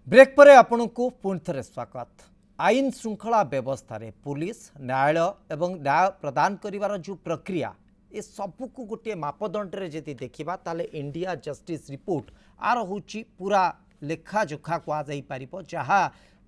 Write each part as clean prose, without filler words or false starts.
Break पर आपण को पुणी थे स्वागत। आईन श्रृंखला व्यवस्था रे पुलिस न्यायालय एवं न्याय प्रदान करिवार जो प्रक्रिया ए सबको गोटे मापदंड रे जदि देखिबा ताले इंडिया जस्टिस रिपोर्ट आर होची पूरा लेखा जोखा कहा जाई पारिबो जहा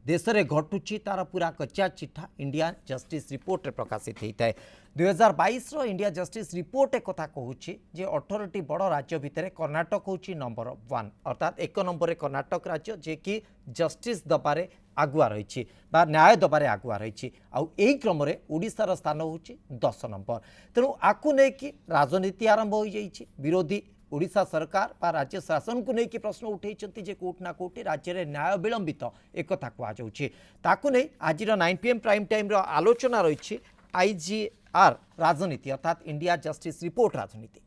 देश रे घटुची तार पूरा कच्चा चिठा इंडिया जस्टिस रिपोर्ट रे प्रकाशित होता है। 2022 रो इंडिया जस्टिस रिपोर्ट एक कथा कहूची जे 18टी बड़ राज्य भितर कर्नाटक होची नंबर 1 अर्थात एक नंबर कर्नाटक राज्य जे कि जस्टिस दबारे आगुआ रही बा न्याय दबारे आगुआ रही आउ एही क्रम रे ओडिशार स्थान होची 10 नंबर। तेणु आकु नै कि राजनीति आरंभ हो जाइछि। विरोधी ओडिशा सरकार बा राज्य शासन को लेकिन प्रश्न उठे जे कोर्ट ना कोर्ट राज्य में न्याय विलंबित एक कथा कहु नहीं आज 9 PM प्राइम टाइम आलोचना रही IGR राजनीति अर्थात इंडिया जस्टिस रिपोर्ट राजनीति।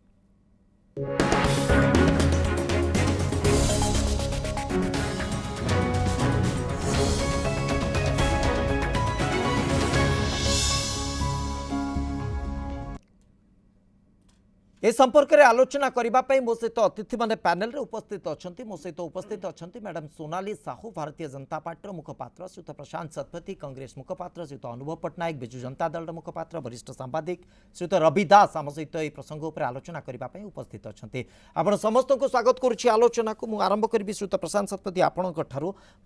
ए संपर्क में आलोचना करने मो सहित अतिथि माने पैनल रे उपस्थित अच्छा मो सहित उपस्थित अच्छा मैडम सोनाली साहू भारतीय जनता पार्टी मुखपात्र श्रीयुत प्रशांत सतपथी कांग्रेस मुखपात्र श्रीयुत अनुभव पट्टनायक बिजु जनता दल मुखपात्र वरिष्ठ सांबादिक श्रीयुत रवि दास आम सहित यह प्रसंग उपर आलोचना करने उपस्थित अच्छा आपण समस्त को स्वागत करुच्ची आलोचना को मुझे आरंभ करी श्रीयुत प्रशांत सतपथी आपण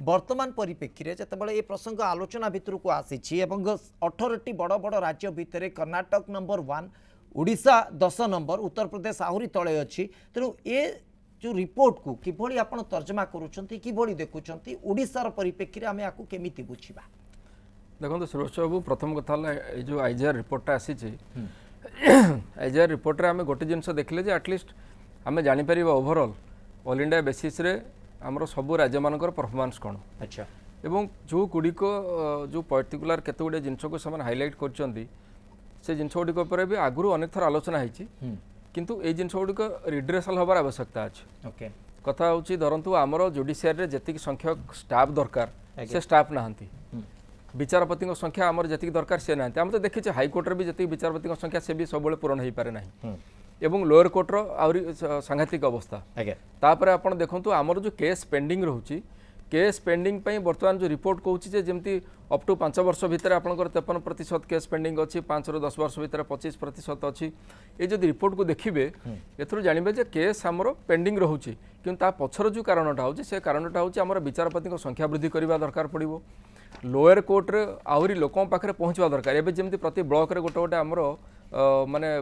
वर्तमान परिप्रेक्षी में जितेबाला ये प्रसंग आलोचना भितर को आसी 18टी बड़ बड़ राज्य भितर कर्नाटक नंबर 1 ओडिशा 10 नंबर उत्तर प्रदेश आहरी तले अच्छी। तेणु ए जो रिपोर्ट को किभली आपण तर्जमा करूछंती किभली देखुछंती ओडिशार परिप्रेक्षी रे आमे आकु केमिति बुझिबा। देखो सुरेश बाबू प्रथम कथा जो IGR रिपोर्टा आसी IGR रिपोर्ट रे आमे गोटे जिनस देखले जे एटलिस्ट आमे जानि परिबा ओवरऑल ऑल इंडिया बेसिस रे हमरो सब राज्य मानकर परफॉर्मेंस कोन अच्छा एवं जो गुडी को जो पर्टिकुलर केते गुडे जिनस को समान हाईलाइट करचंती से जिनस गुड़िक भी आगु अनेक थर आलोचना होती किंतु ये जिनस गुड़िक रिड्रेसल हबार आवश्यकता अच्छे। ओके कथा हूँ धरतु आमर जुडिशियरी जी संख्यक स्टाफ दरकार से स्टाफ ना विचारपति संख्या आमर जी दरकार सी ना आम तो देखीचे हाइकोर्ट भी जी विचारपति संख्या से भी सब पूरण हो पारे ना एवं लोअर कोर्टर आहरी सांघातिक अवस्था तापर आप देखु आमर जो केस पेंडिंग रोचे केस पेंडिंग बर्तमान जो रिपोर्ट कहूँ जमी अप टू 5 वर्ष भितर आपंकर 53% केस पेंडिंग अच्छी 5 ରୁ 10 वर्ष भितर 25% अच्छी ये जो रिपोर्ट को देखिए एथुरु जानबे जे केस आमर पेंडिंग रोचे कि पछर जो कारणटा हो से कारणटा हूँ आमर विचारपति संख्या वृद्धि करने दरकार पड़ो लोअर कोर्ट रे आहरी लोक पाखे पहुँचवा दरकार एवं जमी प्रति ब्लॉक रे गोटे गोटे आमर माने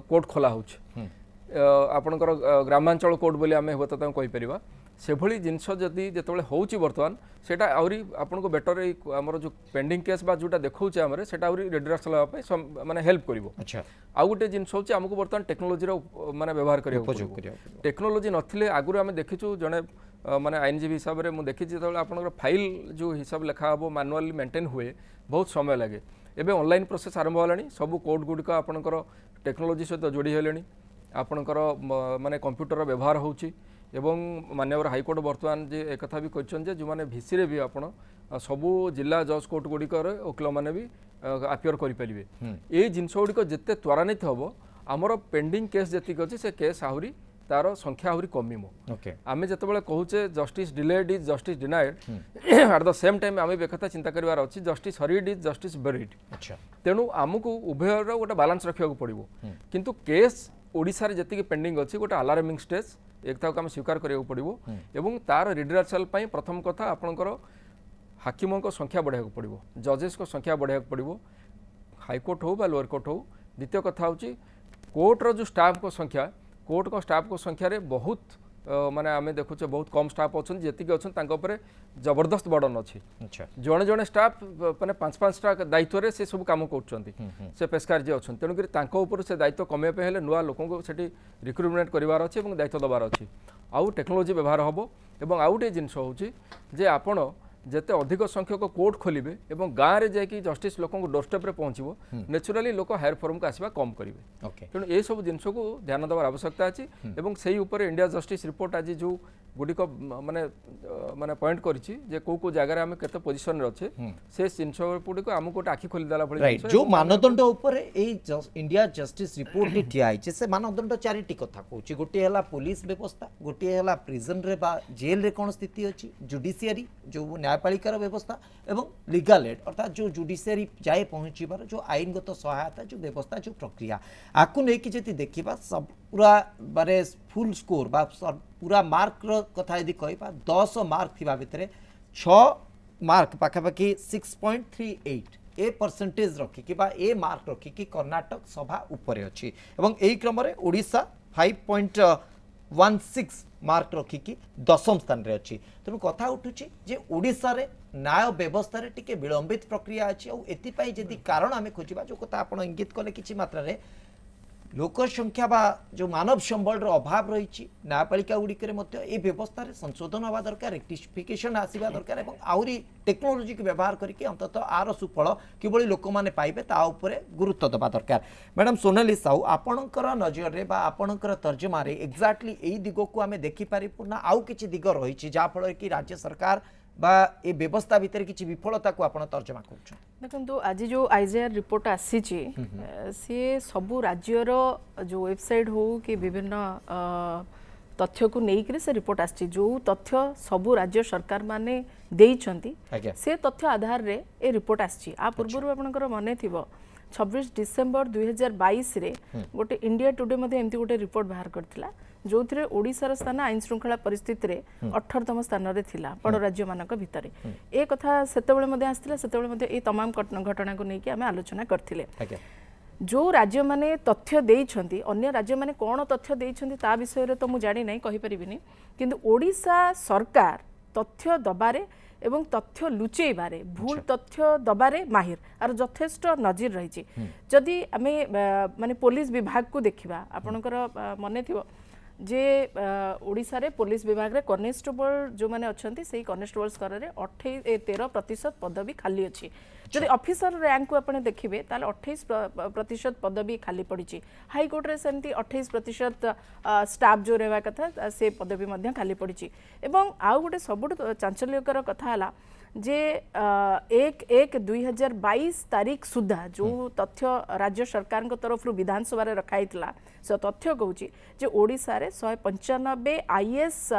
कोर्ट खोला हो आपणकर ग्रामांचल कोर्ट बोली आम हुए तो कहीपर से भली जिनस जदि जिते होची बर्तमान सेटा आउरी आपन को बेटर आमर जो पेंडिंग केस बा जोटा देखौचे हमरे सेटा आउरी रिड्रेसल माने हेल्प करिवो। अच्छा आ गुटे जिनस होची हमको बर्तमान टेक्नोलॉजी रो माने व्यवहार करियो उपयोग करियो टेक्नोलॉजी नथिले आगुर आमे देखिछु जने माने आईनजीवी हिसाब रे मु देखि जेतले आपन फाइल जो हिसाब लिखा हबो मैनुअली मेंटेन हुए बहुत समय लगे एबे ऑनलाइन प्रोसेस आरंभ होलानी सब कोड गुडी का आपनकर टेक्नोलॉजी सहित जोड़ी हेलेनी आपनकर माने कंप्यूटर व्यवहार होची एवं माननीय हाइकोर्ट बर्तमान जे एक कथा भी कहते जो मैंने भिसी रे भी आपण सबू जिला जज कोर्ट गुड़िकर वकिल मैंने भी आपियर करेंगे ये जिनस गुड़िक जिते त्वरान्वित हम आमर पेंडिंग केस जी अच्छी से केस आहरी तार संख्या आहरी कमिम आम जिते कहूचे justice delayed is justice denied at the same time आम एक कथा चिंता करार अच्छी justice hurried is justice buried तेणु आमको उभयर गोटे बालांस रखा पड़ो किंतु केस ओडिशा रे जति पेंडिंग अच्छी गोटे अलार्मिंग स्टेज एक था आम स्वीकार करा पड़ो एवं तार रिड्रेसल प्रथम कथा आपणकर हाकिमों को संख्या बढ़ाया पड़ो जजेस को संख्या बढ़ाया पड़ो हाईकोर्ट हो बा लोअर कोर्ट हो। द्वितीय कथा हूँ कोर्टर जो स्टाफ को संख्या कोर्ट को स्टाफ को संख्या रे बहुत माने आम देखुचे बहुत कम स्टाफ अच्छा जी अच्छे जबरदस्त बर्डन अच्छी जड़े जड़े स्टाफ मैंने 5-5टा दायित्व रे से सब कम कर पेशकार जी अच्छा तेणुकर से दायित्व कमेपे हेले नुआ लोक रिक्रुटमेंट करार अच्छे और दायित्व दबार अच्छी आउ टेक्नोलॉजी व्यवहार हम और आउ गोटे जिनस होचे आपण जिते अधिक संख्यक कोर्ट खोलिबे एवं गाँव में जाकि जस्टिस लोक डोरस्टेप पहुँचो नेचुराली लोक हायर फॉर्म को आसवा कम करेंगे तेणु ये सब जिनस को ध्यान देवार आवश्यकता अच्छी और से इंडिया जस्टिस रिपोर्ट आज जो गुड़िक माने माने पॉइंट करिछि जे को जगह आम केते पोजिशन रे अच्छे से जिनस गुड़िक आमको गोटे आखि खोली देला भली राइट जो मानदंड ऊपर इंडिया जस्टिस रिपोर्ट ठिया है से मानदंड चारिटी कथा कहूँ गोटे है पुलिस व्यवस्था गोटे है प्रिजन रे बा जेल रे कौन स्थिति अच्छी जुडिशियरी जो न्यायपालिकार व्यवस्था एवं लीगल एड अर्थात जो जुडिशियरी जाए पहुँचबार जो आईनगत सहायता जो व्यवस्था जो प्रक्रिया आपको लेकिन जब देखा सब पूरा माने फुल स्कोर बा पूरा मार्क कथा यदि कह 10 मार्क थी भितर 6 मार्क पाखापाखि 6.38 ए परसेंटेज रखिकी बा ए मार्क रखिकी कर्णाटक सभा उपरे अच्छी एवं यही क्रम ओडिशा 5.16 मार्क रखिकी 10म स्थान रे अच्छी तेणु कथा उठुची जे ओडिशा रे न्याय व्यवस्था रे टिके विलंबित प्रक्रिया अच्छी और एतिपाई जदि कारण आमे खोजिबा जो कथा आपण इंगित कले किछि मात्रा रे लोक संख्या बा जो मानव संबल अभाव रही न्यायपालिका गुड़िक ये व्यवस्था संशोधन हवा दरकार रेक्टिफिकेशन आसवा दरकार और आहरी टेक्नोलोजी को व्यवहार करके अंततः आर सुफल किभली लोक मैंने पाइबे ता उपरे गुरुत्व देवा दरकार। मैडम सोनाली साहू आपणकर नजर बा आपणकर तर्जमा एक्जाक्टली यही दिग को आम देखिपारू ना आउ किछि दिग रही जहाँफल कि राज्य सरकार बा ए व्यवस्था भितर किछि विफलता को आपण तर्जमा कर देखो आज जो आईजेआर रिपोर्ट आसी सी सबू राज्यर जो वेबसाइट हो कि विभिन्न तथ्य को लेकर से रिपोर्ट आसी जो तथ्य सबू राज्य सरकार माने देइछंती से तथ्य आधार रे ए रिपोर्ट आसी आ पूर्व आपनकर मने थिबो 26 डिसेम्बर 2022 रे गोटे इंडिया टुडे मध्ये एमती गोटे रिपोर्ट बाहर करथिला जो थे ओडिशार स्थान आईन श्रृंखला परिस्थिति रे 18तम स्थान रे थिला बड़ राज्य मानक भितरे ए कथा सेतेबेले मध्ये आस्थिला सेतेबेले मध्ये ए तमाम घटना को लेके आमे आलोचना करथिले जो राज्य माने तथ्य देइछंती अन्य राज्य माने कोन तथ्य देइछंती ता विषय रे तो मु जानि नै कहि परिबिनी किंतु ओडिशा सरकार तथ्य दबारे एवं तथ्य लुचेबारे भूल तथ्य दबारे माहिर आर यथेष्ट नजीर रही जदि आमे माने पुलिस विभाग को देखिबा आपनकर मने थिबो जे ओडिशा रे पुलिस विभाग रे कॉन्स्टेबल जो माने अछंती सेही कॉन्स्टेबल स्तर रे 13% पदवी खाली अछि जदि ऑफिसर रैंक को आपने देखिबे ताले 28% पदवी खाली पड़ी हाई कोर्ट रे सेमती 28% स्टाफ जो रहवा कथा से पदवी मध्य खाली पड़ी एवं आउ गोटे सबुठ चांचल्यकर कथा हला जे 1/1/2022 तारीख सुधा जो तथ्य राज्य सरकार तरफ विधानसभा रे रखाइतला से तथ्य कहूँ जे ओडिशा रे 195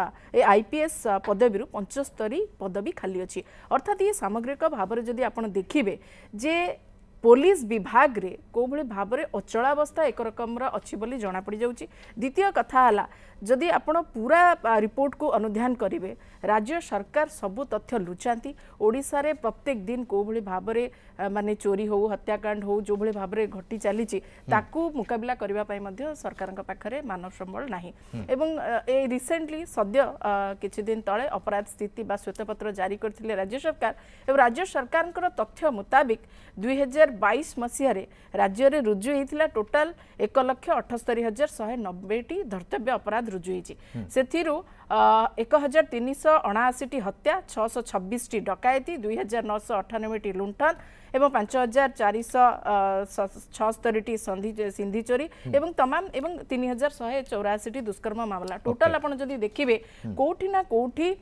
आईपीएस पदवी 75 पदवी खाली अच्छी अर्थात ये सामग्रिक भाव में जदि आपण देखिबे जे पुलिस विभाग रे को भली भाव में अचलावस्था एक रकम अच्छी बोली जना पड़ जाउची। द्वितीय कथा हला जदि आपण पूरा रिपोर्ट को अनुध्यान करिवे राज्य सरकार सबु तथ्य लुचांती ओडिशा रे प्रत्येक दिन को भली भाव में माने चोरी हो हत्याकांड हो जो भली भाव में घटी चली ताकू मुकाबला करबा पई मध्य सरकार पाखरे मानव संबल नाही एवं ए रिसेंटली सद्य किछि दिन तळे अपराध स्थिति बा श्वेतपत्र जारी करथिले राज्य सरकार एवं राज्य सरकार तथ्य मुताबिक 2022 मसीह राज्य रे रुजु होइथिला टोटल 1,78,190 धर्तव्य अपराध रुजु होइछि सेथिरु 1,379 हत्या 626 डकायती 2,998 लुंठन एवं 5,476 सिंधी चोरी एवं तमाम एवं 3,184 दुष्कर्म मामला टोटल आपण जदि देखिबे कोठी ना कोठी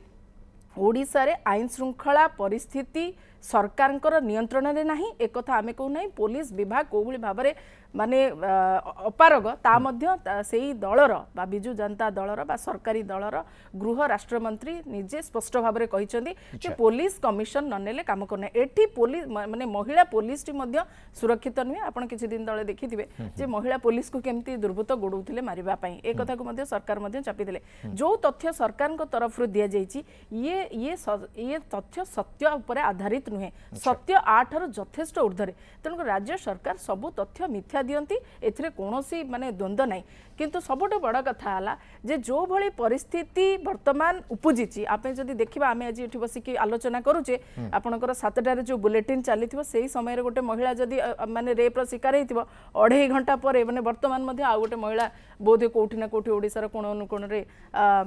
ओडिशा रे आईन श्रृंखला परिस्थिति सरकार नियंत्रण रे नाही एक कथा आमे कहू नाही पुलिस विभाग को भली भाव में माने अपारग ता मध्य सेही दलर बा बिजु जनता दलर बा सरकारी दलर गृह राष्ट्रमंत्री निजे स्पष्ट भाव में कहिसेंती जे पुलिस कमिशन न नेले काम करने एठी पुलिस माने महिला पुलिस टी मध्य सुरक्षित नुहे आपण किछि दिन तळे देखिथिबे जे महिला पुलिस को केमती दुर्बृत्त गोडौथिले मारिबा पई ए कथा को मध्य सरकार मध्य चापी देले जो तथ्य सरकार को तरफ रु दिया जाईची ये तथ्य सत्य ऊपर आधारित नुहे सत्य 8 रु यथेष्ट ऊर्ध्वरे तेणु राज्य सरकार सबु तथ्य मिथ्या दियंती एथिरे कोनोसी माने द्वंद्व नाही किंतु सबुठ बड़ कथा हला जे जो भली परिस्थिति वर्तमान उपजिची आपे जदि देखिबा आमे आज एठी बसिकी आलोचना करूचे आपनकर 7टारे जो बुलेटिन चलीथिबो सेही समय रे गोटे महिला जदि माने रेप रो शिकार हेतिबो 2.5 घंटा पर माने वर्तमान मध्ये आ गोटे महिला बोधे कोठी ना कोठी ओडिसा कोण अनुकोण रे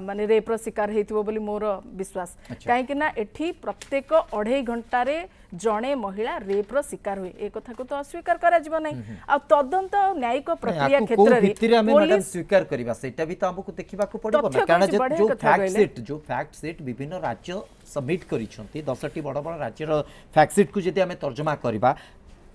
माने रेप रो शिकार हेतिबो बोली मोर विश्वास काहे कि ना एठी प्रत्येक 2.5 घंटा रे जणे महिला रेप रो शिकार हुए ए कथा को तो अस्वीकार करा जिवो नै आ तदंत न्यायिक प्रक्रिया क्षेत्र रे मैडम स्वीकार करबा सेटा भी तो हमको देखिबा को पड़बो ना कारण जो फैक्ट सेट विभिन्न राज्य सबमिट करिसंती 10टी बड़ बड़ राज्यर फैक्ट सेट को जदि हमें तर्जमा करबा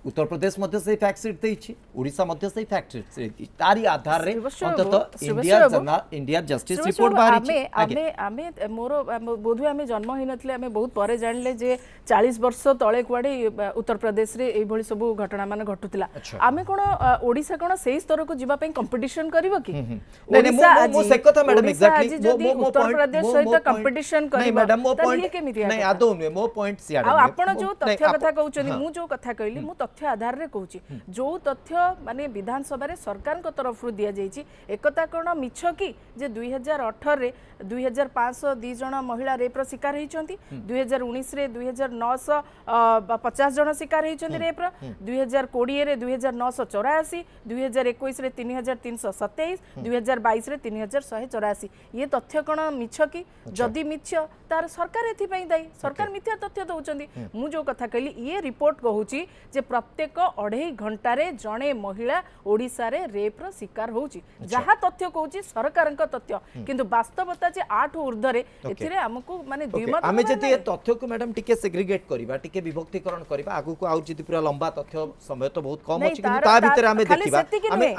उत्तर प्रदेश मध्य से फैक्ट सीट देइछि ओडिशा मध्य से फैक्ट सीट तारी आधार रे अंतत इंडिया जस्टिस रिपोर्ट बाहरी आमे मोर बोधवे आमे जन्म होई नथिले आमे बहुत परे जानले जे 40 वर्ष तळे कुआडे उत्तर प्रदेश रे एई भली सब घटना मान घटुतिला आमे कोन ओडिशा कोन सेही स्तर को जिबा पई कंपटीशन करबो कि ओडिशा मो से कथा मैडम एग्जैक्टली मो उत्तर प्रदेश सहित कंपटीशन करबो मैडम मो पॉइंट नहीं आदो नुए मो पॉइंट सियाडे आ आपण जो तथ्य कथा कहउचनी मु जो कथा कहली मु तथ्य आधार रे कहूची जो तथ्य माने विधानसभा रे सरकार को तरफ रु दिया जाइछि एकता कोन मिछ कि जे 2018 रे 2502 जन महिला रेप रो शिकार होइचंती 2019 रे 2950 जन शिकार होइचंती रेप रो 2020 रे 2984 2021 रे 3327 2022 रे 3184 ये तथ्य कोन मिछ कि जदी मिछ तार सरकार एथि पई दाई सरकार मिथ्या तथ्य दउचंती मु जो कथा कहली ये रिपोर्ट कहूची जे प्रत्येक 2.5 घंटा रे जणे महिला ओडिसा रे रेप रो शिकार होउची जहा तथ्य कहूची सरकारक तथ्य किंतु वास्तवता जे 8 ऊर्ध्व रे एथिरे हमकु माने द्विमत आमे जति ए तथ्य को मैडम टिके सेग्रीगेट करबा टिके विभक्तिकरण करबा आगु को आउ जति पूरा लंबा तथ्य समय तो बहुत कम अछि किंतु ता भीतर आमे देखिबा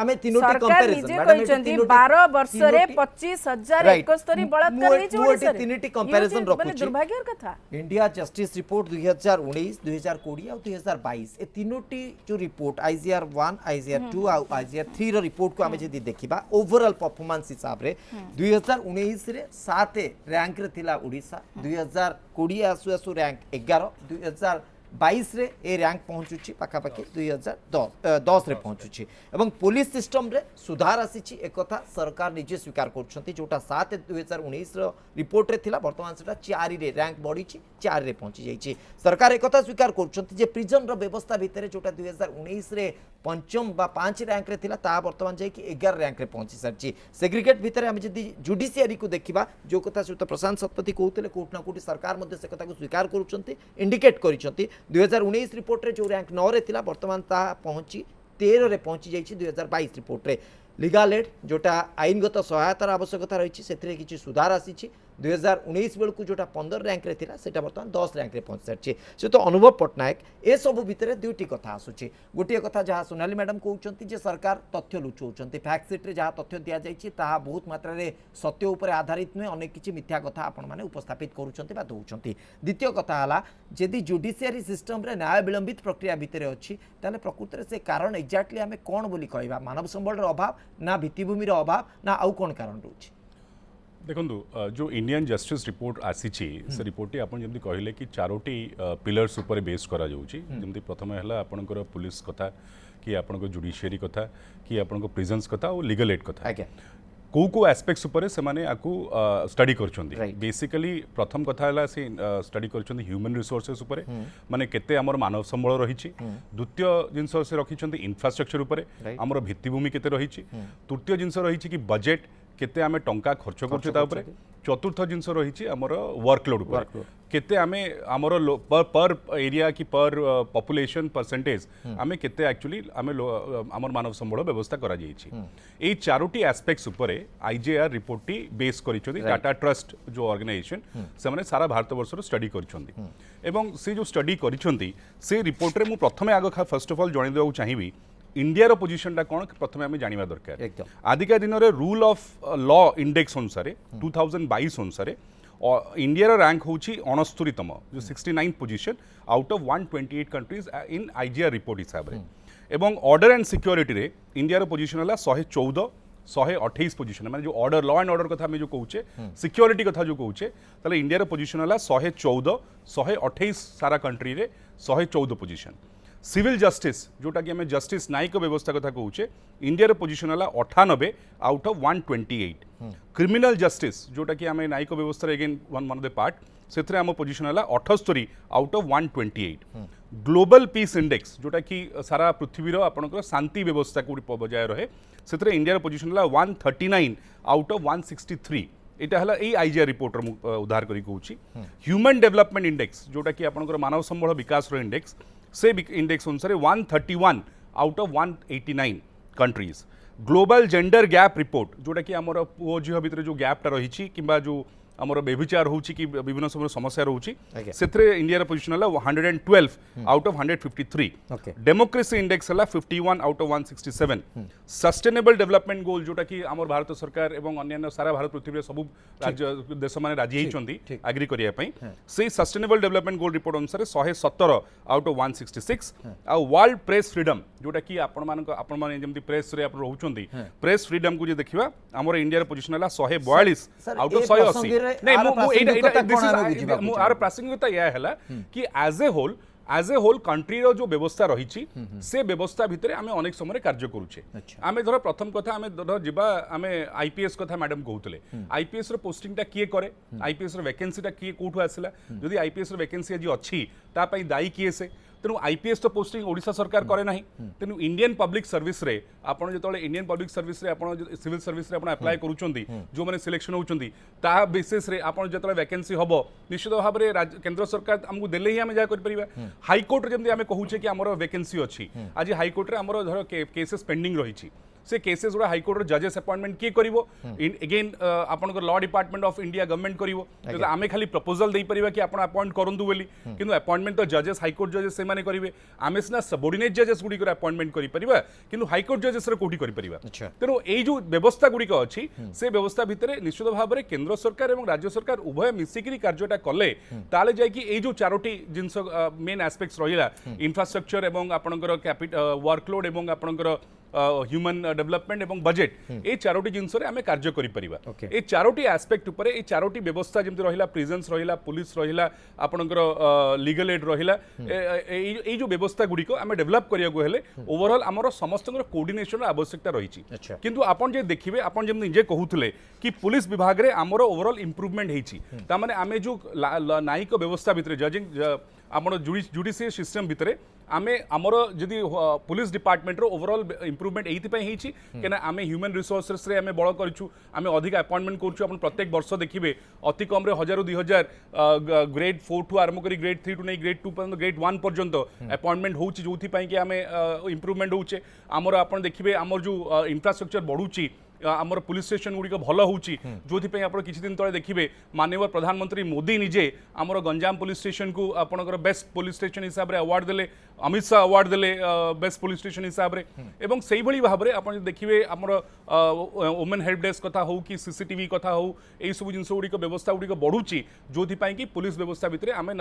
आमे तीनोटी कंपैरिजन मैडम 12 वर्ष रे 25071 बलात्कार हे ओडिसा रे तीनोटी कंपैरिजन रखुची दुर्भाग्यर कथा इंडिया जस्टिस रिपोर्ट 2019 2020 और 2022 ए तीनोटी जो रिपोर्ट आईजीआर 1 आईजीआर 2 और आईजीआर 3 रो रिपोर्ट को आमे जदी देखिबा ओवरऑल परफॉर्मेंस हिसाब रे 2019 रे 7 रैंक रे थिला ओडिसा 2020 आसु आसु रैंक 11 2022 रे ए रैंक पहुंचुची पाखा पाखी 2010 रे पहुंचुची एवं पुलिस सिस्टम रे सुधार आसीची एक कथा सरकार निजे स्वीकार करछंती जोटा 7 2019 रो रिपोर्ट रे थिला वर्तमान सेटा 4 रे रैंक बढ़ीची 4 रे पहुंची जाईची सरकार एक कथा स्वीकार करछंती जे प्रिजन रो व्यवस्था भितरे जोटा 2019 रे पंचम बा 5 रैंक रे थिला ता वर्तमान जाई कि 11 रैंक रे पहुंची सरची सेग्रीगेट भितरे हम जदी जुडिशियरी को देखिबा जो कथा सुत प्रशांत शतपथी कहउतले कोट ना कोटी सरकार मध्ये से कथा को स्वीकार करूछंती इंडिकेट करिछंती 2019 रिपोर्ट रे जो रैंक 9 रे थिला वर्तमान ता पहुंची 13 रे पहुंची जाईची 2022 रिपोर्ट रे लीगल एड जोटा आईनगत सहायतार आवश्यकता रही से किसी सुधार आसी 2019 बेलू जोटा 15 रैंक रे थिला सेटा वर्तमान 10 रैंक रे पहुंच सारी से तो अनुभव पट्टनायक ए सब भितर दुईटी कथा आसूची गोटे कथा जहाँ सोनाली मैडम कहते जे सरकार तथ्य लुचाऊँ फैक्ट सीट रे जहाँ तथ्य दि जाए बहुत मात्रा रे सत्य उपर आधारित नुहे अनेक किसी मिथ्या कथा आपण मैंने उपस्थापित करुँच दौरान द्वितीय कथा है जदि जुडिशियरी सिस्टम रे न्याय विलंबित प्रक्रिया भितर अच्छी ताले प्रकृत में से कारण एक्जाक्टली आम कौन बोली कहवा मानव संबल अभाव ना भित्तिभूमि अभाव ना आउ कौन कारण रोचे देखो जो इंडियन जस्टिस रिपोर्ट आसी से रिपोर्ट आप जमी कहले कि चारोटी पिलर्स उपर बेस करा जाउची जमी प्रथम है आपंकर पुलिस कथा कि आपंकर जुडिशियरी कथा कि आपंकर प्रिजन्स कथा और लीगल एड कथा को एस्पेक्ट्स उपर से माने आकु स्टडी करछंती बेसिकली प्रथम कथा है से स्टडी करछंती ह्यूमन रिसोर्सेस उपर माने केते हमर मानव संबल रहिछि द्वितीय जिंस से रखिछंती इंफ्रास्ट्रक्चर उपर हमर भित्तिभूमि केते रहिछि तृतीय जिंस रहिछि कि बजेट केते आमे टंका खर्च करछु ता ऊपर चतुर्थ जिंस रहिछि हमर वर्कलोड ऊपर केते आमे हमर पर एरिया की पर पॉपुलेशन परसेंटेज आमे केते एक्चुअली आमे हमर मानव संबल व्यवस्था करा जाइछि ए चारोटी एस्पेक्ट्स ऊपर आईजेआर रिपोर्ट टी बेस करिछथि टाटा ट्रस्ट जो ऑर्गेनाइजेशन से माने सारा भारत वर्ष रो स्टडी करिछथि एवं से जो स्टडी करिछथि से रिपोर्ट रे मु प्रथमे आगो फर्स्ट ऑफ ऑल जणै देउ चाहिबी इंडिया रो पोजीशन कौन प्रथम आम जाना दरकार आदिका दिन में रूल ऑफ लॉ इंडेक्स अनुसार 2022 अनुसार इंडिया रो रैंक होची 69तम जो 69 position out of 128 countries in IGR report हिसाब रे एवं ऑर्डर एंड सिक्योरिटी रे इंडिया रो पोजीशन है 114 128 पोजीशन माने जो ऑर्डर लॉ एंड ऑर्डर कथा में जो कहूचे सिक्योरिटी कथा जो कहूचे ताले इंडिया रो पोजीशन है 114 128 सारा कंट्री रे 114 पोजीशन सिविल जस्टिस जोटा कि हमें जस्टिस न्यायिक व्यवस्था कथा कहूचे इंडिया रो पोजीशन है 98 आउट ऑफ 128 क्रिमिनल जस्टिस जोटा कि हमें न्यायिक व्यवस्था again one of the part से आम पोजीशन है 78 out of 128 global peace index जोटा कि सारा पृथ्वीर आपंकर शांति व्यवस्था को बजाय रहे से इंडिया पोजीशन है 139 आउट ऑफ 163 এটা হল এই আইজিআর রিপোর্টর মু উদ্ধার করি কହୁছি হ্যুমান ডেভেলপমেন্ট ইন্ডেক্স जोटा कि आपनकर मानव संबल विकास रो इंडेक्स से इंडेक्स अनुसार 131 out of 189 countries global gender gap report जोटा कि आमर पुओ झील भितर जो गैपटा रही कि जो आमर बेभिचार होची कि विभिन्न समय समस्या रोची सेथरे इंडिया रो पोजीशन हला 112 आउट ऑफ 153 डेमोक्रेसी इंडेक्स हला 51 out of 167 sustainable development goal जोटा कि आमर भारत सरकार एवं अन्य सारा भारत पृथ्वी सब राज्य देश माने राजी हेचंदी एग्री करिया पई से सस्टेनेबल डेवलपमेंट गोल रिपोर्ट अनुसार 117 आउट ऑफ 166 आ वर्ल्ड प्रेस फ्रीडम जोटा कि आपण माने जेमति प्रेस रे आपण रहउचंदी प्रेस फ्रीडम को जे देखिबा आमर इंडिया रो पोजीशन हला 142 आउट ऑफ 180 नहीं आर प्रासंगिकता यह है कि एज ए होल कंट्री रो जो व्यवस्था रही से व्यवस्था भितर आमे अनेक समय कार्य करूचे आमे धर प्रथम कथा आमे धर जिबा आमे आईपीएस कथा मैडम कहउतले आईपीएस रो पोस्टिंग टा किए करे आईपीएस रो वैकेंसी टा किए कोठु आसिला जदि आईपीएस रो वैकेंसी आज अछि ता पई दायी किए से तेणु आईपीएस तो पोस्टिंग ओडिशा सरकार करे नाही तेणु इंडियन पब्लिक सर्विस रे आपण जेतले इंडियन पब्लिक सर्विस रे आपण सिविल सर्विस रे आपण अप्लाई करूचंदी जो माने सिलेक्शन होचंदी ता बेसिस रे आपण जेतले वैकेंसी हबो निश्चित भाव रे केंद्र सरकार हमकु देले ही हमें जा कर परिबा हाई कोर्ट जेमति हमें कहूचे कि हमरो वैकेंसी अछि आज हाई कोर्ट रे हमरो धर केसेस पेंडिंग रहिछि से केसेस गुड़ा हाईकोर्ट जजेस अपॉइंटमेंट किए करिवो अगेन आपन law department of India government करिवो तो आमे खाली प्रपोजल देई परिबा कि आपण अपॉइंट करंदु बोली किंतु अपॉइंटमेंट तो जजेस हाईकोर्ट जजेस से माने करिवे आमे सिना सबऑर्डिनेट जजेस गुडी कर अपॉइंटमेंट करि परिबा किंतु हाईकोर्ट जजेस रे कोठी करि परिबा तेनो एई जो व्यवस्था गुडी को अछि से व्यवस्था भितरे निश्चित भाव रे केंद्र सरकार एवं राज्य सरकार उभय मिसिकरी कार्यटा कले ताले जाय कि एई जो चारोटी जिंस मेन एस्पेक्ट्स रहिला इंफ्रास्ट्रक्चर एवं आपनकर कैपिटल वर्कलोड एवं आपनकर ह्यूमन डेवलपमेंट एवं बजेट ए चारोटी जिनस रे आमे कार्य करि परिबा ए चारोटी एस्पेक्ट ऊपर ए चारोटी व्यवस्था जेमति रहिला प्रिजन्स रहिला पुलिस रहिला आपनकर लीगल एड रहिला ए जो व्यवस्था गुडी को आमे डेवलप करिया को हेले ओवरऑल हमर समस्तकर कोऑर्डिनेशन आवश्यकता रहिछि किंतु आपन जे देखिबे आपन जेमति जे कहउतले कि पुलिस विभाग रे हमर ओवरऑल इंप्रूवमेंट हेछि ता माने आमे जो न्यायिक व्यवस्था भितरे जजिंग आपण जुडिशियल सिस्टम भितरे आमे हमर जदि पुलिस डिपार्टमेंट रो ओवरऑल इंप्रूवमेंट एथि पय हेछि केना आमे ह्यूमन रिसोर्सेस रे आमे बळ करछु आमे अधिक अपॉइंटमेंट करछु आपण प्रत्येक वर्ष देखिबे अति कम रे 1000 2000 ग्रेड 4 टू आरंभ करी ग्रेड 3 टू नै ग्रेड 2 पर्यंत ग्रेड 1 पर्यंत अपॉइंटमेंट होछि जोथि पय कि आमे इंप्रूवमेंट होचे हमर आपण देखिबे हमर जो इंफ्रास्ट्रक्चर बढ़ुछि आमर पुलिस स्टेशन गुड़ी भल होची जो आप किसी दिन तले देखिए माननीय प्रधानमंत्री मोदी निजे आमर गंजाम पुलिस स्टेशन को आपनकर बेस्ट पुलिस स्टेशन हिसाब रे अवार्ड देले अमित शाह अवार्ड देले बेस्ट पुलिस स्टेशन हिसाब रे एवं सेही भली भाव रे आपण देखिए आमर वुमेन हेल्प डेस्क कथा हो कि सीसीटीवी कथा हो एई सब जिंस गुड़ी व्यवस्था गुड़ी बढ़ुची जो कि पुलिस व्यवस्था भितर आम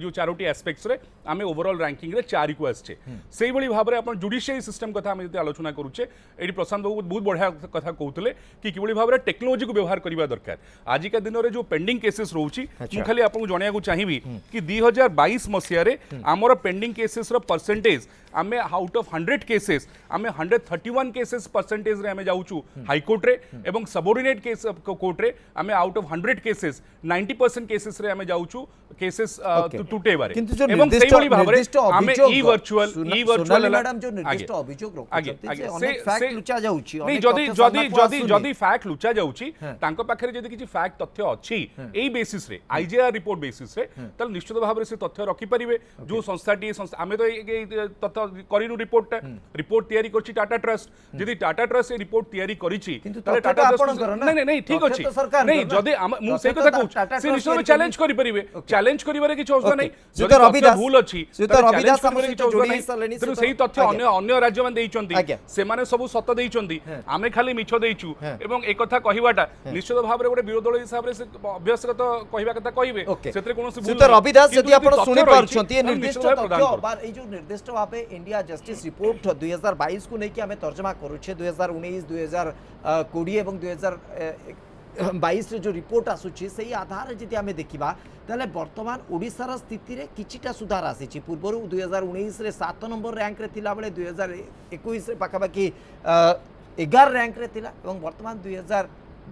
जो चारोटी एस्पेक्ट्स रे आम ओवरऑल रैंकिंग रे 4 को आछे सेही भली भाव रे आपण जुडिशियल सिस्टम कथा आम जति आलोचना करूचे एडी प्रशांत बाबू बहुत बढ़िया कथा कहउतले कि किभली भाव रे टेक्नोलॉजी को व्यवहार करबा दरकार आज का दिन रे जो पेंडिंग केसेस रहउची मु खाली आपन जणिया को चाहिबी कि 2022 मसिया रे हमर पेंडिंग केसेस रो परसेंटेज आमे आउट ऑफ 100 केसेस आमे 131 केसेस परसेंटेज रे आमे जाउचू हाई कोर्ट रे एवं सबऑर्डिनेट केस कोर्ट रे आमे आउट ऑफ 100 केसेस 90% केसेस रे आमे जाउचू केसेस टुटे बारे एवं सेही भली भाव रे आमे ई वर्चुअल मैडम जो निर्दिष्ट अभियोग रखुछथि से अनेक फैक्ट लुचा जाउची जदि फैक्ट लुचा जाउची तांको पाखरे जदि किछि फैक्ट तथ्य अछि एई बेसिस रे आईजीआर रिपोर्ट बेसिस रे त निश्चित भाव रे से तथ्य रखि परिबे जो संस्थाटी आमे तो तथ्य करिनु रिपोर्ट तयारी करछि टाटा ट्रस्ट जदि टाटा ट्रस्ट ए रिपोर्ट तयारी करछि ताले टाटा ट्रस्ट नहीं ठीक अछि नहीं जदि मु से कथा कहू से निश्चित चैलेंज करि परिबे चैलेंज करिबारे किछि औषध नहीं जदि तथ्य भूल अछि चैलेंज करिबारे किछि औषध नहीं तेनु सेही तथ्य अन्य राज्य मान देइचंती से माने सब सत देइचंती आमे खाली मिछ देइचु एवं एक कथा कहिबाटा निश्चित भाव रे गोटे विरोधी दल हिसाब रे अभ्यासगत कहिबा कथा कहिबे सेतरे कोनोसी भूल सुतर रविदास जदि आपण सुनि परछंती ए निर्दिष्ट तथ्य बार ए जो निर्दिष्ट भाबे इंडिया जस्टिस रिपोर्ट 2022 को नहीं कि हमें तर्जमा करूछे 2019 2020 एवं 2022 रे जो रिपोर्ट आसुची सही आधार जदि हमें देखिबा ताले वर्तमान ओडिसा रा स्थिति रे किछिटा सुधार आसीची पूर्वरु 2019 रे 7 नंबर रैंक रे थिला बेले 2021 रे पाखापाखि 11 रैंक रे थिला एवं वर्तमान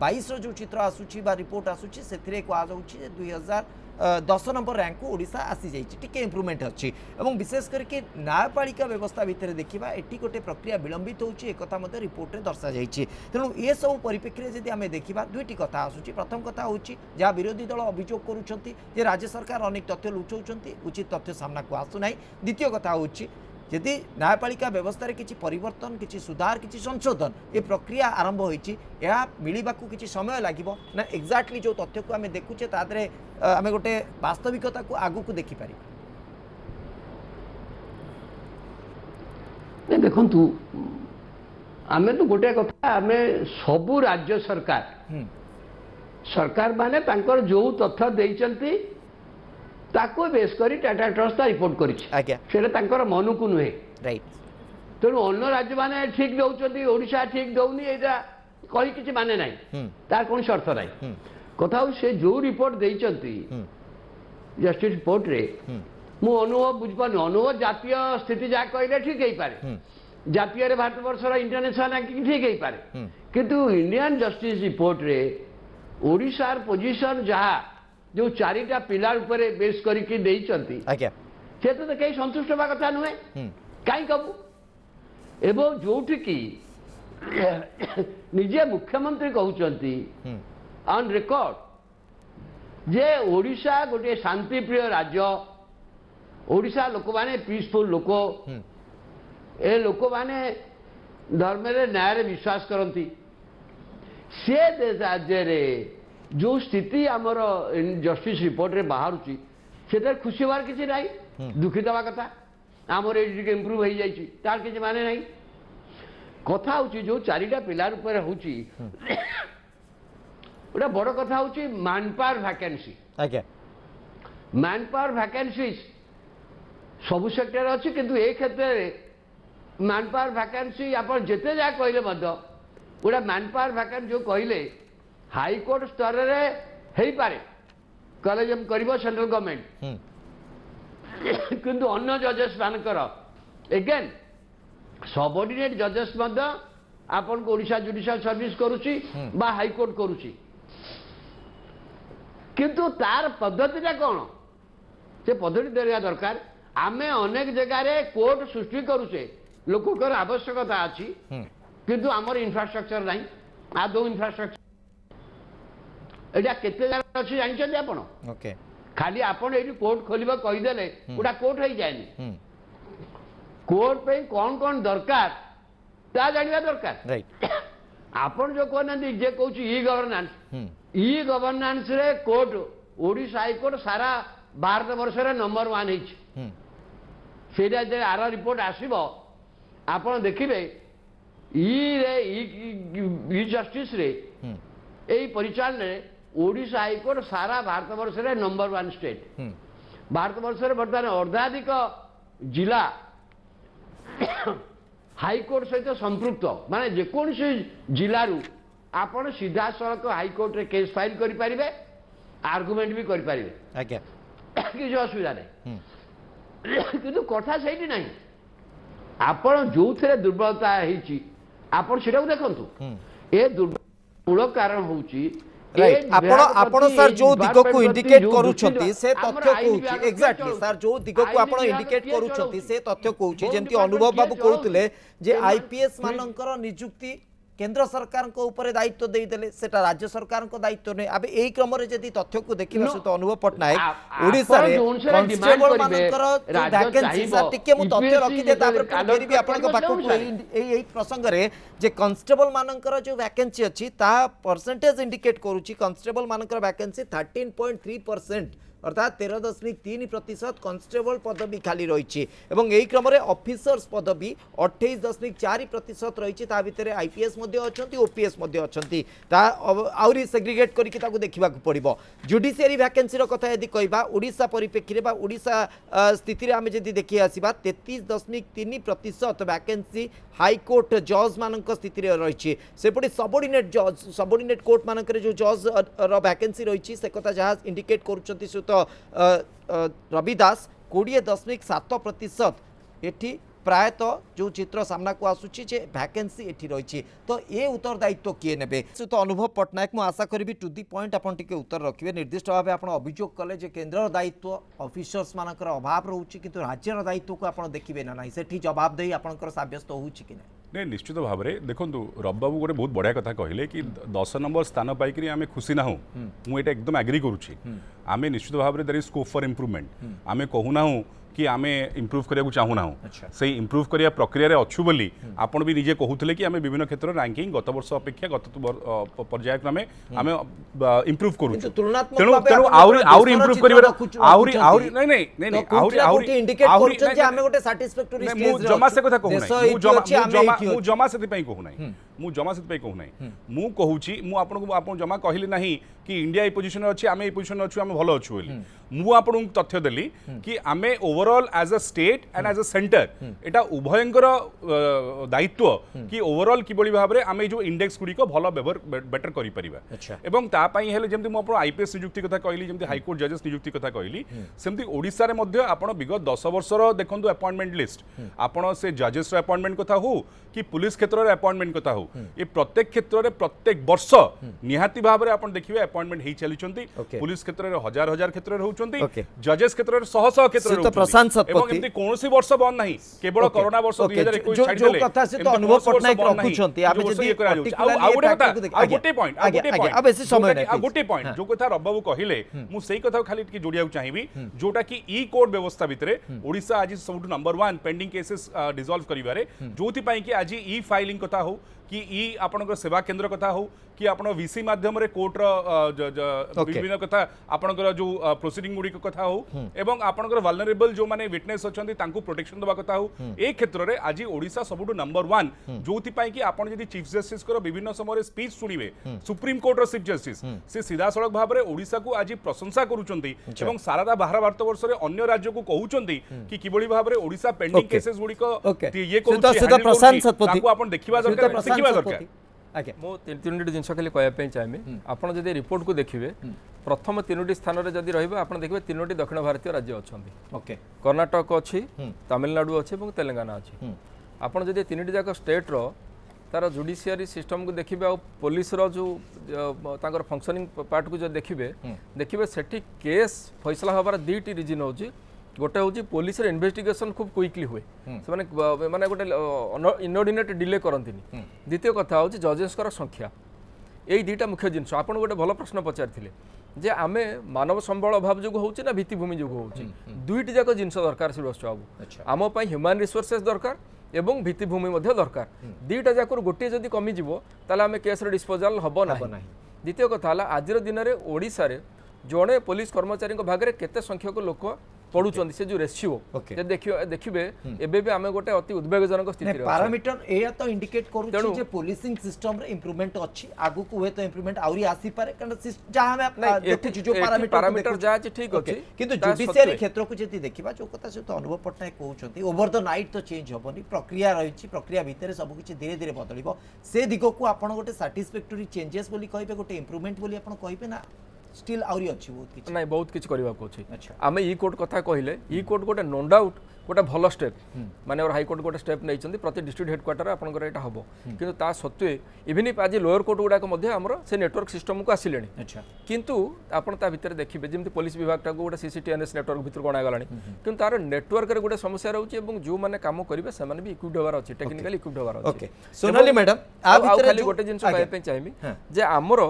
2022 जो चित्र आसूची बा रिपोर्ट आसूची से कहुच्छी 2010 नंबर रैंक को ओडिशा आसी जाइए टिके इम्प्रूवमेंट अच्छी और विशेष करके न्यायपालिका व्यवस्था भितर देखा एटी गोटे प्रक्रिया विलंबित होची एक कथा मते रिपोर्ट रे दर्शा जाइए तेणु ये सब परिप्रेक्षी जदि आम देखा दुईटी कथा आसूची प्रथम कथा होची जहाँ विरोधी दल अभियोग करुछंती जे राज्य सरकार अनेक तथ्य लुचौछंती उचित तथ्य सामना को आसुनाई द्वितीय कथा होची यदि न्यायपालिका व्यवस्था किसी परिवर्तन किसी सुधार किसी संशोधन ये प्रक्रिया आरंभ होती मिलवा किसी समय लगे ना एक्जाक्टली जो तथ्य को आम देखुचे तादरे आम गोटे वास्तविकता को आगु को देखिपर देखु आम तो गोटे कथा आम सबू राज्य सरकार सरकार माने तांकर जो तथ्य देइचंती ताको बेस करी टाटा ट्रस्ट रिपोर्ट कर मन को नुहे राइट तेणु अन्य राज्य माने ठीक दौरान ओडिशा ठीक दौनी यहाँ कही किसी माने ना तार कौन शर्त ना कथा से जो रिपोर्ट देइचंती जस्टिस रिपोर्ट रे मु अनुभव बुझपानी अनुभव जातीय स्थिति जहाँ कहले ठीक हो पारे जातीय भारत वर्षर इंटरनेशनल रैंकिंग ठीक हो पारे किंतु इंडियन जस्टिस रिपोर्ट रे ओडिशार पोजीशन जहाँ जो चारिटा पिलार उपरे बेस करके देइचंती से तो कहीं संतुष्ट होगा कथा नुहे कहीं कबू एवं जोठी की निजे मुख्यमंत्री कहउचंती ऑन रिकॉर्ड जे ओडिशा गोटे शांति प्रिय राज्य ओडिशा लोक माने पीसफुल लोक ए लोक माने धर्म रे न्याय रे विश्वास करती से राज्य रे जो स्थिति आमर जस्टिस रिपोर्ट रे बाहर से खुशी हबार किसी ना दुखित हवा कथा आमर ये इम्प्रूव हो जाइए तार किसी माने ना कथा हूँ जो चारिटा पिलार ऊपर हूँ गोटे बड़ कथा हूँ manpower vacancy man power vacancy सबू सेक्टर अच्छी किंतु ए क्षेत्र में मैन पावर वैकेंसी आप जिते जहाँ कहले गोटे मैन पावर वैकेंसी जो कहले हाईकोर्ट स्तर रे पारे कॉलेज कर सेंट्रल गवर्नमेंट किंतु अन्य जजेस मानकर एगेन सबऑर्डिनेट जजेस आपन को ओडिशा जुडिशियल सर्विस करुची बा हाईकोर्ट करुची किंतु तार पद्धतिटा कौन से पद्धति देवा दरकार आमे अनेक जगह कोर्ट सृष्टि करुचे लोकर आवश्यकता अच्छी किंतु आमर इंफ्रास्ट्रक्चर नहीं आदौ इंफ्रास्ट्रक्चर एटा केते जगह अच्छी जानते आपण ओके खाली आपण एठी कोर्ट खोलिबा कहिदेले उडा कोर्ट हो जाएनी कोर्ट पे कौन कौन दरकार ता जानिबा दरकार राइट आपण जो कहना जे कहूची ई गवर्नेंस रे कोर्ट ओडिशा हाईकोर्ट सारा भारत वर्ष रे नंबर 1 है सेटा जे आर रिपोर्ट आसीबो आपण देखिबे ई रे ई जस्टिस रे एई परिचालन रे ओडिशा हाईकोर्ट सारा भारत वर्ष रे नंबर 1 स्टेट भारत वर्ष रे वर्तमान अर्धाधिक जिला हाईकोर्ट सहित संपृक्त माने जेकोसी जिलू आपण सीधा सड़क हाईकोर्ट रे केस फाइल करि परिबे आर्गुमेंट भी करि परिबे आज्ञा किसी असुविधा नहीं किंतु कथा सही नहीं आपण जो थे दुर्बलता है आपण सेटा देखंतु ए दुर्बल मूल कारण होची राइट आपण सर जो दिग को इंडिकेट करूछंती से तथ्य कहूची एग्जैक्टली सर जो दिग को आपण इंडिकेट करूछंती से तथ्य कहूची जेंति अनुभव बाबू कहउतले जे आईपीएस मानकर नियुक्ति केंद्र सरकार को ऊपर दायित्व देदेले सेटा राज्य सरकार को दायित्व नहीं अब एई क्रम रे जदि तथ्य को देखिबा से तो अनुभव पटनायक ओडिसा रे कांस्टेबल मानकर वैकेंसी सर टिके मु तथ्य रखि दे तापर फेर भी आपन को पाखु एई प्रसंग रे जे कांस्टेबल मानकर जो वैकेंसी अछि ता परसेंटेज इंडिकेट करूची कांस्टेबल मानकर वैकेंसी 13.3% अर्थात 13.3% कांस्टेबल पदवी खाली रही यही क्रम ऑफिसर्स पदवी 28.4% रही भितर आईपीएस अच्छा ओपीएस अच्छा आहरी सेग्रिगेट करके देखा पड़ो जुडिशियरी वैकेंसी कथा यदि कहवा ओडिशा परिप्रेक्षी ओडिशा स्थिति आम जब देखी आसवा 33.3% वैकेंसी हाईकोर्ट जज मान स्थित रही सेपटे सबऑर्डिनेट कोर्ट मानक जो जज वैकेंसी रही से कथा जहाँ इंडिकेट कर रवि दास 20.7% एठी प्रायतः जो चित्र सामना को आसूची जे वैकेंसी एठी रही तो ये उत्तरदायित्व किए नेबे तो अनुभव पट्टनायक मु आशा करी टू दी पॉइंट आपन टिके उत्तर रखिए निर्दिष्ट भाव आप अभियोग कले जे केन्द्र दायित्व ऑफिसर्स मानकर अभाव रोचे किंतु राज्यर दायित्व को आप देखिए ना ना सेठी जवाबदेही आपनकर साब्यस्त होउची कि नहीं निश्चित भाव में देखो रब बाबू गोटे बहुत बढ़िया कथा कहले कि 10 नंबर स्थान पाई आम खुशी ना मुझे एकदम एग्री करुच्ची आम निश्चित भाव में there is scope for improvement आम कहूना कि आम इम्प्रूव करने चाहूना से इम्प्रूव करने प्रक्रिया अच्छु बोली आपण भी निजे कहते कि आम विभिन्न क्षेत्र में रैंकिंग गत वर्ष अपेक्षा गत पर्यायक्रमे आम इम्प्रूव करूँ तेणु आउरी इम्प्रूव कर जमा से कथा कहूना जमा से कहूना मु जमा से कहूना मु कहूची मु आपन जमा कहली नहीं कि इंडिया ए पोजिशन अच्छी आम ए पोजिशन अच्छु आम भल अच्छु बोली मु आपन तथ्य देली कि आम overall as a state and as a centre एटा उभयंकर दायित्व कि ओवरऑल किबळी भाबरे आम जो इंडेक्स गुडी को भल बेटर करि परिबा एवं ता पई हेले जेमति मु आपन आईपीएस नियुक्ति कथा कहली जेमति हाई कोर्ट जजेस नियुक्ति कथा कहली सेमति ओडिसा रे मध्ये आपन विगत 10 वर्षर देखंतु अपॉइंटमेंट लिस्ट आपन से जजेस रो अपॉइंटमेंट कथा हो कि पुलिस क्षेत्र रे अपॉइंटमेंट कथा हो ये प्रत्येक क्षेत्र रे प्रत्येक वर्ष निहाती भाबरे आपन देखिबे अपॉइंटमेंट हेई चलिचंती पुलिस क्षेत्र रे हजार हजार क्षेत्र रे होउचंती जजेस क्षेत्र रे शह शह क्षेत्र रे प्रशांत सतपति एवं एमती कोनोसी वर्ष बंद नाही केवल कोरोना वर्ष 2021 छाडी जो कथा से तो अनुभव पट्टनायक रखुचंती आबे जदी आ गोटे पॉइंट अब ऐसे समय नै आ गोटे पॉइंट जो कथा रबाबू कहिले मु सेही कथा खाली टिके जोडिया चाहिबी जोटा कि ई कोड व्यवस्था भितरे ओडिसा आज सबटु नंबर 1 पेंडिंग केसेस डिसॉल्व करिवारे जोथि पई कि आज ई फाइलिंग कथा हो कि ई आपनकर सेवा केंद्र कथा हो कि आपण वीसी माध्यम रे कोर्ट रो विभिन्न कथा आपनकर जो प्रोसीडिंग गुडी कथा हो एवं आपनकर वल्नरेबल जो माने विटनेस अछंती तांकू प्रोटेक्शन दबा कथा हो ए क्षेत्र रे आज ओडिसा सबटु नंबर 1 जोथि पई कि आपण जदी चीफ जस्टिस को विभिन्न समय स्पीच सुनिबे सुप्रीम कोर्ट रो चीफ जस्टिस से सीधा सड़क भाव रे ओडिसा को आज प्रशंसा करूचंती एवं सारादा 12 भारत वर्ष रे अन्य राज्य को कहउचंती कि किबळी भाव रे ओडिसा पेंडिंग केसेस गुडी को ये करूची प्रशांत सतपति तांकू आपण देखिबा दरकार सिखिबा दरकार मो तीन जिनस खाली कहवाई चाहिए आपड़ जब रिपोर्ट को देखिए प्रथम 3टी स्थान में जब रहा आप देखिए 3टी दक्षिण भारतीय राज्य अच्छा कर्णाटक अच्छी तमिलनाडु अच्छी और तेलंगाना अच्छी आपड़ जब 3टी जाक स्टेट रो तार जुडिशियरी सिस्टम को देखिए आ पुलिस रो जो फंक्शनिंग पार्ट को जो देखिए सेठी केस फैसला हबार 2टी रिजन होची गोटे हूँ पुलिस इन्वेस्टिगेशन खूब क्विकली हुए से माने गोटे इनऑर्डिनेट डिले करती द्वितीय कथा हूँ जजेस संख्या यही 2टा मुख्य जिनस आप गोटे भल प्रश्न पचारि जे आमे मानव संबल अभाव जो होची ना भित्तिभूमि जो होची 2टी जाक जिनस दरकार सुरेश बाबू आम ह्यूमन रिसोर्सेस दरकार एवं भित्तिभूमि दरकार 2टा जाक गोटे जदि कमिजिवो ताले आमे केस डिस्पोजाल हबो नाही द्वितीय कथा आज दिन में ओडिशा रे जड़े पुलिस कर्मचारी भागे केते संख्यक लोक पड़ुचंदी से जो रेशियो देखिबे एबे भी आमे गोटे अति उद्वेगजनक स्थिति रे पैरामीटर एया तो इंडिकेट करू जे पुलिसिंग सिस्टम रे इंप्रूवमेंट अछि आगु को हुए तो इंप्रूवमेंट आउरी आसी पारे कारण जहां हमें देखि जो पैरामीटर जा ठीक अछि किंतु जुडिशियरी क्षेत्र को जति देखिबा जो कथा से तो अनुभव पट्टनायक कहउचंती ओवर द नाइट तो चेंज होबनी प्रक्रिया रहिछि प्रक्रिया भितरे सब किछि धीरे धीरे बदलिबो से दिगो को आपण गोटे सैटिस्फैक्टरी चेंजेस बोली कहबे गोटे इंप्रूवमेंट बोली आपण कहबे ना स्टिल आउरी अछि बहुत किछि नहीं बहुत किछि करबा को अछि आमे ई कोर्ट कथा कहिले ई कोर्ट गोटे नो डाउट गोटे भल स्टेप माने और हाई कोर्ट गोटे स्टेप नै चंदी प्रति डिस्ट्रिक्ट हेडक्वार्टर आपनकर एटा हबो किंतु ता सत्वे इवन इफ आज लोअर कोर्ट गुडा को मध्ये हमर से नेटवर्क सिस्टम को आसिलेनी किंतु आपन ता भीतर देखिबे जेमति पुलिस विभाग टा गोटे सीसीटीएनएस नेटवर्क भीतर गणा गलानी किंतु तार नेटवर्क रे गोटे समस्या रहउची एवं जो माने काम करिवे से माने भी इक्विप्ड होबार अछि टेक्निकली इक्विप्ड होबार अछि ओके सोनाली मैडम आ भीतर खाली गोटे जिंस कहै पे चाहिबी जे हमर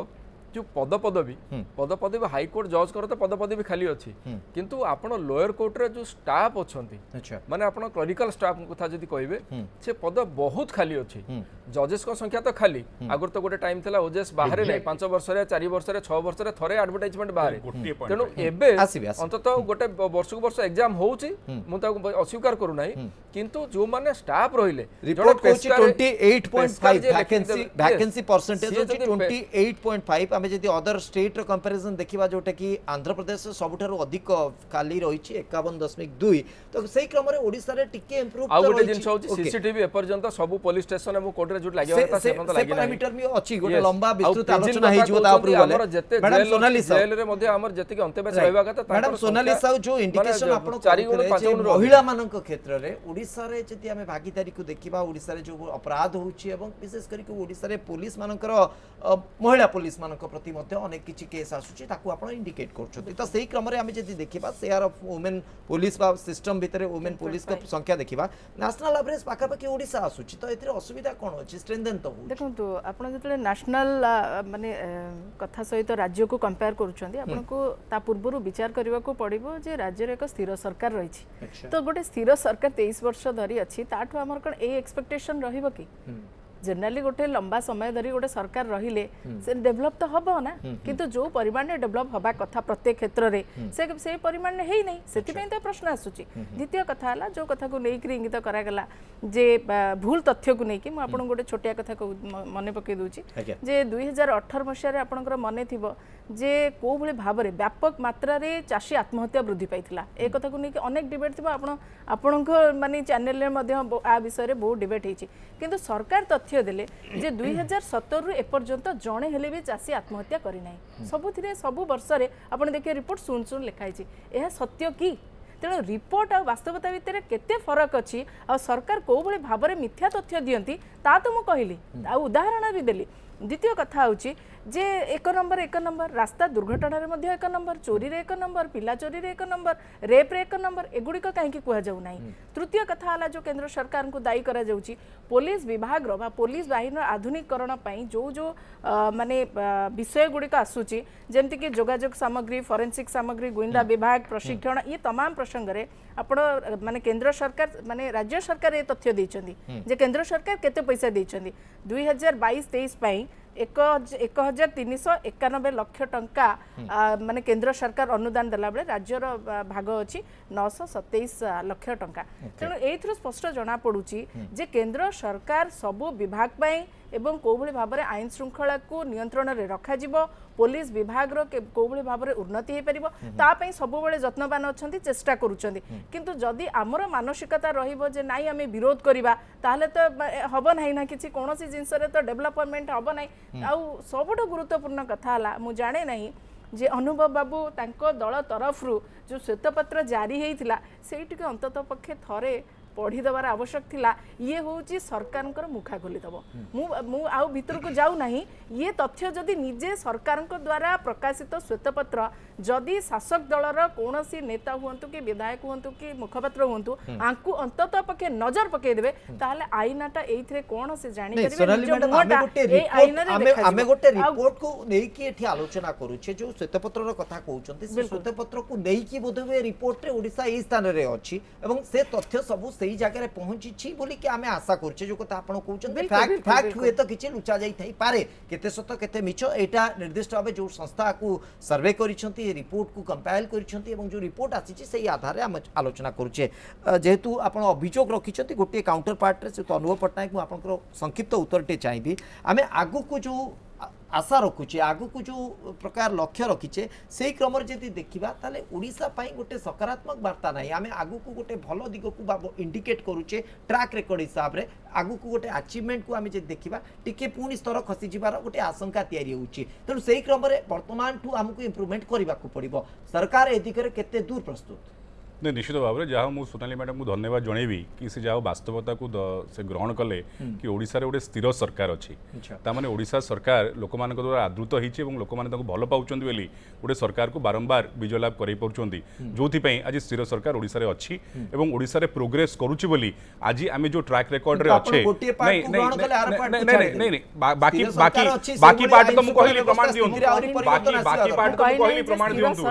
जो पदपदवी हाईकोर्ट जज कर तो पदपदवी खाली अच्छी किंतु आपण लोअर कोर्ट रे जो स्टाफ अच्छा माने आपण क्लरिकल स्टाफ कथा जदी कहबे से पद बहुत खाली अच्छी जजेस को संख्या तो खाली आगर तो गोटे टाइम थला ओजेस बाहर नै 5 वर्ष रे 4 वर्ष रे 6 वर्ष रे थरे एडवर्टाइजमेंट बाहर तेनु एबे अंततः गोटे वर्ष को वर्ष एग्जाम होउची मु ता अस्वीकार करू नै किंतु जो माने स्टाफ रहिले रिपोर्ट कोची 28.5 वैकेंसी परसेंटेज होची 28.5 आमे जदी अदर स्टेट रो कंपैरिजन देखिबा जोटा कि आंध्र प्रदेश सबठारु अधिक खाली रहिछि 51.2 तो सेही क्रम रे ओडिसा रे टिके इंप्रूव आ गोटे जिंस होची सीसीटीवी एपर्यंत सब पुलिस स्टेशन एवं कोर्ट ରେ जो लागिया था से तो लागी पैरामीटर में अछि गोटे Yes. लंबा आउ विस्तृत PG आलोचना हे जो ता ऊपर गले हमर जते मैडम सोनाली साहू जेल रे मध्ये हमर जते के अंतबेस रहबा कथा मैडम सोनाली साहू जो इंडिकेशन आपण चारि गुण कहले पांच जे गुण महिला मानक क्षेत्र रे ओडिसा रे जति हमें भागीदारी को देखिबा ओडिसा रे जो अपराध होउची एवं विशेष करी को ओडिसा रे पुलिस मानकर महिला पुलिस मानक प्रति मध्ये अनेक किछि केस आसुची ताकू आपण इंडिकेट करछथि त सेही क्रम रे हमें जति देखिबा शेयर ऑफ वुमेन पुलिस बा सिस्टम भितरे वुमेन पुलिस का संख्या देखिबा नेशनल एवरेज पाखा पाखी ओडिसा आसुची त एथिरे असुविधा कोन अछि स्ट्रेंथन तो देखंतु आपण जतले नेशनल माने कथा सहित राज्य को कंपेयर करूछंती आपण को ता पूर्वरु विचार करबा को पड़िबो जे राज्य रे एक स्थिर सरकार रहिछि तो गोटे स्थिर सरकार 23 वर्ष धरि अछि ताठो हमर कोन ए एक्सपेक्टेशन रहिबो कि जनरली गोटे लंबा समय धरी गोटे सरकार रहिले से डेवलप तो हबो ना किंतु जो परिमाण में डेवलप हबा कथा प्रत्येक क्षेत्र रे से परिमाण में हेई नहीं सेति पय तो प्रश्न आसुची द्वितीय कथा हला जो कथा को नेई करी इंगित करा गला जे भूल तथ्य को नेई कि म आपन गोटे छोटिया कथा को मने पके दूची जे 2018 मसिया रे आपनकर मने थिबो जे को भले भाबरे व्यापक मात्रा रे चासी आत्महत्या वृद्धि पाइथिला ए कथा को नेई कि अनेक डिबेट थिबो आपनको माने चैनल रे मध्ये आ विषय रे बहुत डिबेट हेची किंतु सरकार तथ्य देले जे 2017 रु एपर्यंत जणे हेले भी चासी आत्महत्या करि नाही सबुथिरे सबु वर्ष रे आपण देखिए रिपोर्ट सुन लिखाई छी एहा सत्य की तेणु रिपोर्ट आ वास्तवता भितर केते फरक अछि आ सरकार को भले भाबरे मिथ्या तथ्य दियंती ता तो मु कहिली आ उदाहरण भी देली द्वितीय कथा होची जे एक नंबर रास्ता दुर्घटना रे मध्ये एक नंबर चोरी रे एक नंबर पिला चोरी रे एक नंबर रेप रे एक नंबर एगुडी को काहे की कुहा जाउ नाही तृतीय कथा हला जो केंद्र सरकार को दायी करा जाउची पुलिस विभाग रो बा पुलिस बाहिनी आधुनिकरण पई जो माने विषय गुडी का आसुची जेमति कि जोगाजोग सामग्री फोरेंसिक सामग्री गोइंदा विभाग प्रशिक्षण ये तमाम प्रसंग रे आपण माने केंद्र सरकार माने राज्य सरकार ए तथ्य दैचंदी जे केंद्र सरकार केते पैसा दैचंदी 2022-23 पई 1391 लाख टंका माने केंद्र सरकार अनुदान देला बेले राज्यर भाग अछि 927 लाख टंका तेणु एथरो स्पष्ट जना पडुची जे केंद्र सरकार सबु विभाग पई एवं को भली भाबरे आईन श्रृंखला को नियंत्रण रे रखा जिवो पुलिस विभाग रो को भली भाबरे उन्नति हे परिबो ता पई सबु बेले यत्नवान अछंती चेष्टा करूछंती किंतु जदी हमर मानसिकता रहिबो जे नाइ हमें विरोध करिबा ताहले तो हबो नाही ना किछि कोनोसी जिंस रे तो डेवलपमेंट हबो नाही आ सबुठो गुरुत्वपूर्ण कथा हला मु जाने नाही जे अनुभव बाबू तांको दल तरफ रु जो श्वेतपत्र जारी हेइथिला सेइटिके अंतत पक्षे थरे पढ़ी दबार आवश्यक थिला ये होची सरकार मुखा खोली दबो मु आउ भीतर को जाऊ नाही ये तथ्य जदि निजे सरकार द्वारा प्रकाशित श्वेतपत्र जदि शासक दलर कोनोसी नेता हुंतु कि विधायक हुंतु कि मुखपात्र हुंतु आंकु अंतत पके नजर पके देबे ताहले आईनाटा एइथरे कोन से जानि करिवे आमे गोटे रिपोर्ट को नेई कि एठी आलोचना करू छे जो श्वेतपत्र रो कथा कहउचंती से श्वेतपत्र को नेई कि बोधवे रिपोर्ट रे ओडिसा एई स्थान रे अछि एवं से तथ्य सब सही जगह रे पहुंची छी बोली कि आमे आशा करछे जो कथा आपण कहउचंती फैक्ट हुए तो किछि लुचा जाई थाई पारे केते सत केते मिछ एटा निर्दिष्ट भाबे जो संस्था को सर्वे करिसंती रिपोर्ट को कंपाइल करिसंती एवं जो रिपोर्ट आसी सेही आधार हम आलोचना करूचे जेहेतु आपण अभियोग रखिसंती गोटे काउंटर पार्ट रे से तो अनुभव पटनायक मु आपनकर संक्षिप्त उत्तरटे चाहिबी आमे आगु को जो आशा रखुचे आगु को जो प्रकार लक्ष्य रखीचे से क्रम जदि देखा ताले ओडिशा पाई गोटे सकारात्मक वार्ता नहीं आमे आगु को गोटे भल दिग को इंडिकेट करूचे ट्रैक रेकर्ड हिसाब रे आगु को गोटे अचीवमेंट को आमे जे देखिबा टिके पुणी स्तर खसी जिबार गोटे आशंका तैयारी होउची तेणु सेही क्रम रे वर्तमान ठू हमकु इंप्रूवमेंट करबा को पड़िबो सरकार ए दिगरे केते दूर प्रस्तुत नहीं निश्चित भाव में जहाँ मुझे सोनाली मैडम को धन्यवाद जनइबी कि से जहाँ वास्तवता को से ग्रहण कले कि ओडिशा रे गोटे स्थिर सरकार अच्छी तामाने ओडिशा सरकार लोक मान द्वारा आदृत होती लोक मैंने भल पाँच बोली गोटे सरकार को बारंबार विजय लाभ कर जो आज स्थिर सरकार ओडिशा रे अच्छी एवं ओडिशा रे प्रोग्रेस करुच्ची बोली आज आम जो ट्रैक रेकर्ड रे अच्छे नहीं बाकी बाकी बाकी पार्ट तो मुझे कहली प्रमाण दियंतु बाकी पार्ट तो कहली प्रमाण दियंतु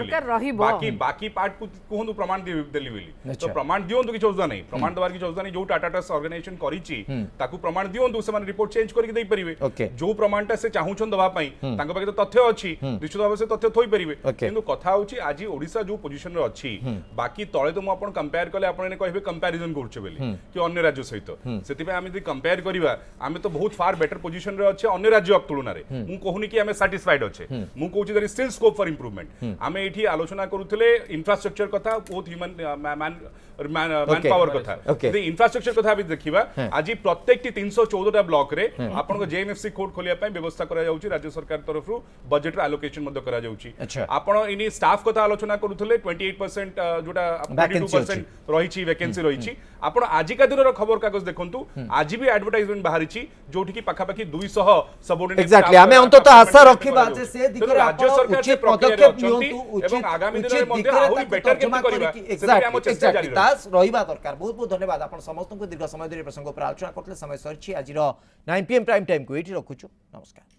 बाकी पार्ट को कहंतु प्रमाण देली बोली तो प्रमाण दियंतु कि चौजा नहीं प्रमाण दबार कि चौजा नहीं जो टाटा ट्रस्ट ऑर्गेनाइजेशन करिछि ताकू प्रमाण दियंतु से माने रिपोर्ट चेंज करके देई परिबे जो प्रमाणटा से चाहुछन दबा पई तांको पाके तो तथ्य अछि निश्चित भाव से तथ्य थोई परिबे किंतु कथा होछि आज ओडिशा जो पोजीशन रे अछि बाकी तळे तो मु आपण कंपेयर कले आपण ने कहबे कंपैरिजन करछु बोली कि अन्य राज्य सहित सेति पे आमे यदि कंपेयर करिवा आमे तो बहुत फार बेटर पोजीशन रे अछि अन्य राज्य तुलना रे मु कहूनी कि आमे सैटिस्फाइड अछि मु कहूछि there is still scope for improvement आमे एठी आलोचना करूथले इंफ्रास्ट्रक्चर कथा बहुत ह्यूमन पावर कथा Okay. यदि इंफ्रास्ट्रक्चर कथा भी देखिबा आज प्रत्येक 314 ब्लॉक रे आपन जेएमएफसी कोड खोलिया पय व्यवस्था करा जाउची राज्य सरकार तरफ रु बजेट एलोकेशन मध्ये करा जाउची अच्छा। आपण इनी स्टाफ कथा आलोचना करूथले 28% जोटा Vacancy 22% रहिची वैकेंसी रहिची आपण आजिका दिनर खबर कागज देखंतु आज भी एडवर्टाइजमेंट बाहरिची जोठी की पाखापाखी 200 सबऑर्डिनेट एक्जाक्टली आमे अंतत आशा रखिबा जे से दिगरे राज्य आपण सरकार उचित प्रक्रिया पदक्षेप अछंती नियंतु एवं आगामी दिन उचित मध्ये दिगरे आहुरी ताकु बेटर तर्जमा केमति करबा करिकी सेति हम चेष्टा जारी एक्जाक्टली दास रहिबा दरकार बहुत बहुत धन्यवाद आपण समस्त को दीर्घ समय धरि प्रसंग पर आलोचना करतले समय सरछि आजिर 9 PM प्राइम टाइम को एठी रखुछु नमस्कार।